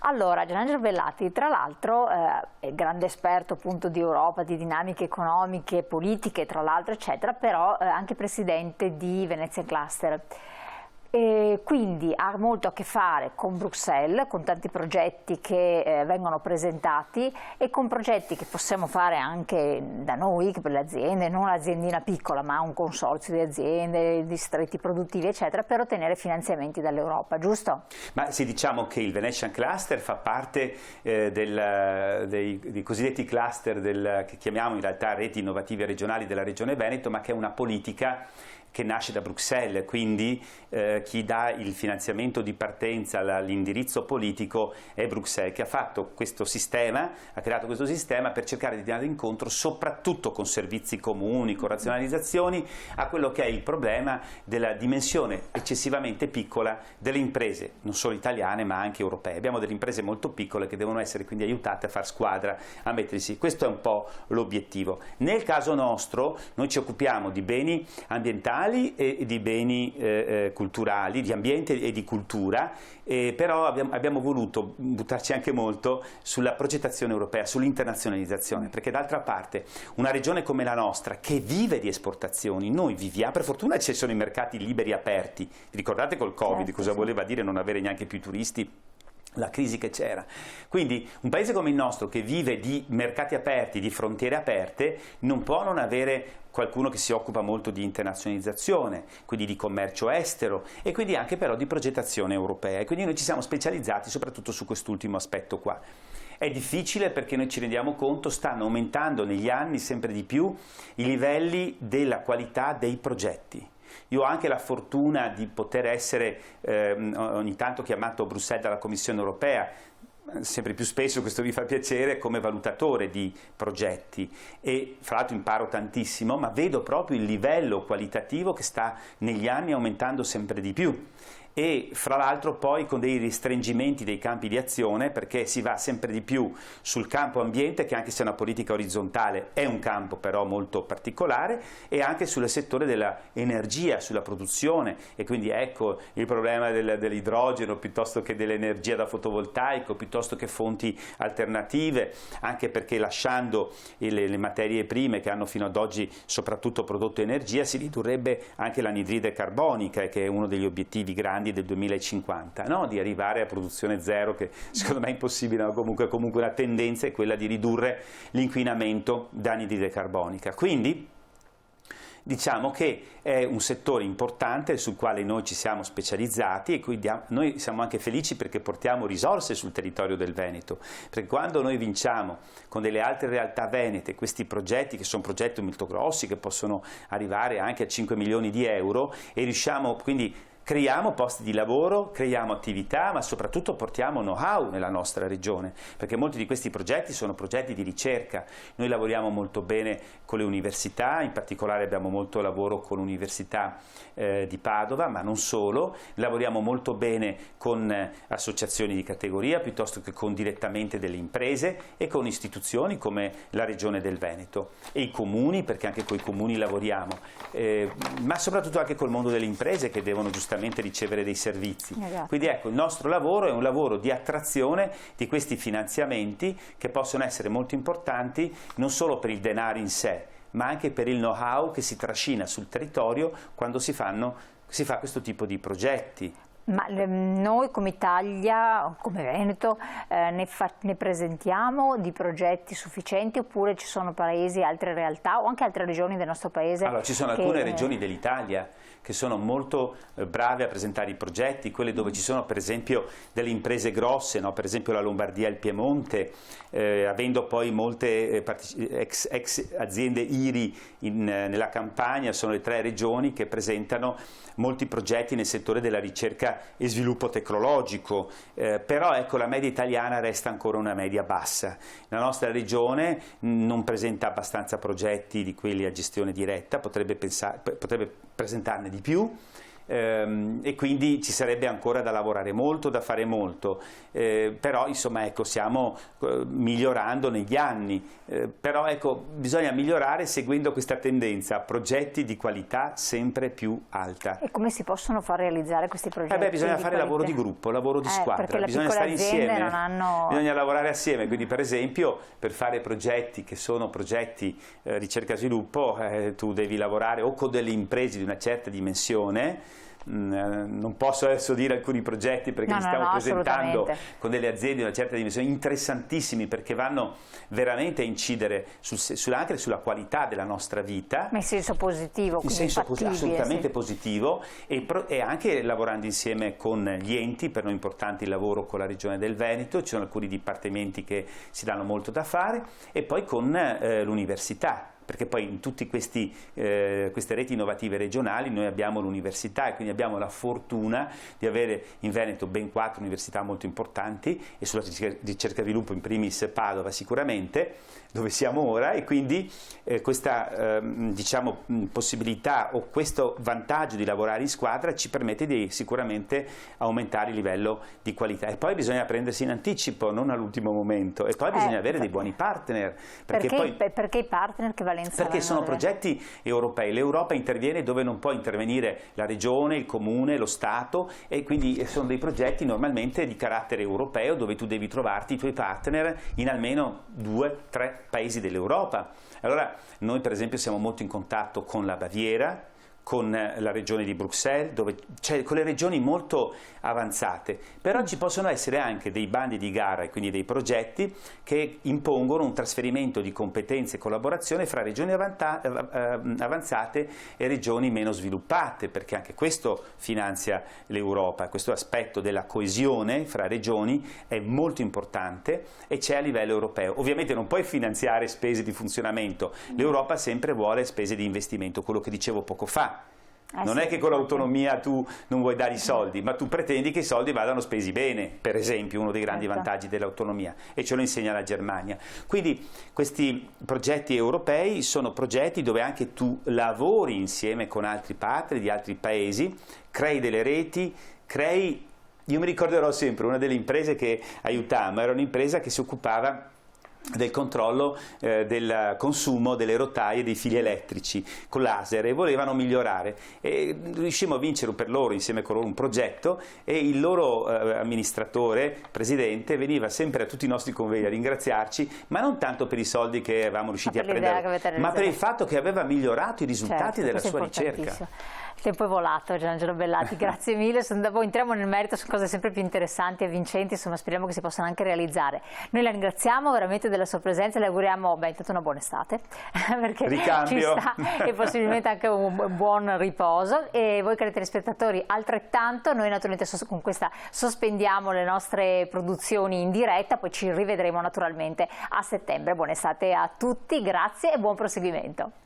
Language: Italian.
Allora, Gianangelo Bellati, tra l'altro, è grande esperto appunto di Europa, di dinamiche economiche, politiche, tra l'altro, eccetera, però anche presidente di Venezia Cluster. E quindi ha molto a che fare con Bruxelles, con tanti progetti che vengono presentati e con progetti che possiamo fare anche da noi, per le aziende, non un'aziendina piccola ma un consorzio di aziende, distretti produttivi eccetera, per ottenere finanziamenti dall'Europa, giusto? Ma sì, diciamo che il Venetian Cluster fa parte dei cosiddetti cluster che chiamiamo in realtà reti innovative regionali della Regione Veneto, ma che è una politica che nasce da Bruxelles, quindi chi dà il finanziamento di partenza, l'indirizzo politico è Bruxelles, che ha fatto questo sistema, ha creato questo sistema per cercare di andare incontro soprattutto con servizi comuni, con razionalizzazioni, a quello che è il problema della dimensione eccessivamente piccola delle imprese, non solo italiane ma anche europee. Abbiamo delle imprese molto piccole che devono essere quindi aiutate a far squadra, a mettersi. Questo è un po' l'obiettivo. Nel caso nostro noi ci occupiamo di beni ambientali e di beni culturali, di ambiente e di cultura, però abbiamo voluto buttarci anche molto sulla progettazione europea, sull'internazionalizzazione, perché d'altra parte una regione come la nostra che vive di esportazioni, noi viviamo, per fortuna ci sono i mercati liberi aperti, ricordate col Covid cosa voleva dire non avere neanche più turisti? La crisi che c'era. Quindi un paese come il nostro che vive di mercati aperti, di frontiere aperte, non può non avere qualcuno che si occupa molto di internazionalizzazione, quindi di commercio estero e quindi anche però di progettazione europea. E quindi noi ci siamo specializzati soprattutto su quest'ultimo aspetto qua. È difficile perché noi ci rendiamo conto stanno aumentando negli anni sempre di più i livelli della qualità dei progetti. Io ho anche la fortuna di poter essere ogni tanto chiamato a Bruxelles dalla Commissione Europea, sempre più spesso, questo mi fa piacere, come valutatore di progetti e fra l'altro imparo tantissimo, ma vedo proprio il livello qualitativo che sta negli anni aumentando sempre di più. E fra l'altro poi con dei restringimenti dei campi di azione, perché si va sempre di più sul campo ambiente, che anche se è una politica orizzontale è un campo però molto particolare, e anche sul settore dell'energia, sulla produzione, e quindi ecco il problema dell'idrogeno piuttosto che dell'energia da fotovoltaico, piuttosto che fonti alternative, anche perché lasciando le materie prime che hanno fino ad oggi soprattutto prodotto energia si ridurrebbe anche l'anidride carbonica, che è uno degli obiettivi grandi del 2050, no? Di arrivare a produzione zero, che secondo me è impossibile, ma comunque una tendenza è quella di ridurre l'inquinamento da anidride carbonica. Quindi diciamo che è un settore importante sul quale noi ci siamo specializzati e quindi noi siamo anche felici perché portiamo risorse sul territorio del Veneto, perché quando noi vinciamo con delle altre realtà venete questi progetti, che sono progetti molto grossi, che possono arrivare anche a 5 milioni di euro, e riusciamo quindi creiamo posti di lavoro, creiamo attività, ma soprattutto portiamo know-how nella nostra regione, perché molti di questi progetti sono progetti di ricerca. Noi lavoriamo molto bene con le università, in particolare abbiamo molto lavoro con l'Università di Padova, ma non solo, lavoriamo molto bene con associazioni di categoria, piuttosto che con direttamente delle imprese e con istituzioni come la Regione del Veneto e i comuni, perché anche con i comuni lavoriamo, ma soprattutto anche col mondo delle imprese che devono giustamente ricevere dei servizi. Quindi ecco, il nostro lavoro è un lavoro di attrazione di questi finanziamenti che possono essere molto importanti non solo per il denaro in sé, ma anche per il know-how che si trascina sul territorio quando si fa questo tipo di progetti. Ma noi come Italia, come Veneto, ne presentiamo di progetti sufficienti, oppure ci sono paesi, altre realtà o anche altre regioni del nostro paese? Allora, ci sono alcune regioni dell'Italia che sono molto brave a presentare i progetti, quelle dove ci sono per esempio delle imprese grosse, no? Per esempio la Lombardia e il Piemonte, avendo poi molte ex aziende IRI nella Campania, sono le 3 regioni che presentano molti progetti nel settore della ricerca e sviluppo tecnologico, però ecco, la media italiana resta ancora una media bassa. La nostra regione non presenta abbastanza progetti di quelli a gestione diretta, potrebbe presentarne di più, e quindi ci sarebbe ancora da lavorare molto, da fare molto, però insomma ecco, stiamo migliorando negli anni, però ecco, bisogna migliorare seguendo questa tendenza, progetti di qualità sempre più alta. E come si possono far realizzare questi progetti? Bisogna fare lavoro di gruppo, lavoro di squadra, bisogna stare insieme, non hanno... bisogna lavorare assieme, quindi per esempio per fare progetti che sono progetti ricerca e sviluppo, tu devi lavorare o con delle imprese di una certa dimensione. Non posso adesso dire alcuni progetti perché li stiamo presentando con delle aziende di una certa dimensione, interessantissimi, perché vanno veramente a incidere anche sulla qualità della nostra vita. Ma in senso positivo, in senso assolutamente positivo, e anche lavorando insieme con gli enti. Per noi è importante il lavoro con la Regione del Veneto, ci sono alcuni dipartimenti che si danno molto da fare, e poi con l'università. Perché poi in tutte queste reti innovative regionali noi abbiamo l'università, e quindi abbiamo la fortuna di avere in Veneto ben 4 università molto importanti, e sulla ricerca e sviluppo in primis Padova sicuramente, dove siamo ora, e quindi questa diciamo, possibilità o questo vantaggio di lavorare in squadra ci permette di sicuramente aumentare il livello di qualità. E poi bisogna prendersi in anticipo, non all'ultimo momento, e poi bisogna avere dei buoni partner. Perché i partner che Perché sono progetti europei, l'Europa interviene dove non può intervenire la regione, il comune, lo Stato, e quindi sono dei progetti normalmente di carattere europeo, dove tu devi trovarti i tuoi partner in almeno 2-3 paesi dell'Europa. Allora noi per esempio siamo molto in contatto con la Baviera, con la regione di Bruxelles, con le regioni molto avanzate, però ci possono essere anche dei bandi di gara, e quindi dei progetti che impongono un trasferimento di competenze e collaborazione fra regioni avanzate e regioni meno sviluppate, perché anche questo finanzia l'Europa. Questo aspetto della coesione fra regioni è molto importante e c'è a livello europeo. Ovviamente non puoi finanziare spese di funzionamento, l'Europa sempre vuole spese di investimento, quello che dicevo poco fa. Non è che con l'autonomia tu non vuoi dare i soldi, ma tu pretendi che i soldi vadano spesi bene, per esempio, uno dei grandi vantaggi dell'autonomia, e ce lo insegna la Germania. Quindi questi progetti europei sono progetti dove anche tu lavori insieme con altri partner di altri paesi, crei delle reti, io mi ricorderò sempre una delle imprese che aiutammo, era un'impresa che si occupava del controllo del consumo delle rotaie dei fili elettrici con laser, e volevano migliorare, e riuscimmo a vincere per loro, insieme con loro, un progetto, e il loro amministratore, presidente, veniva sempre a tutti i nostri convegni a ringraziarci, ma non tanto per i soldi che avevamo riusciti a prendere, ma per il fatto che aveva migliorato i risultati della sua ricerca. Il tempo è volato, Gianangelo Bellati, grazie mille. Poi entriamo nel merito su cose sempre più interessanti e vincenti, insomma speriamo che si possano anche realizzare. Noi la ringraziamo veramente della sua presenza, le auguriamo intanto una buona estate, perché Ricambio. Ci sta, e possibilmente anche un buon riposo, e voi cari telespettatori altrettanto. Noi naturalmente con questa sospendiamo le nostre produzioni in diretta, poi ci rivedremo naturalmente a settembre. Buona estate a tutti, grazie e buon proseguimento.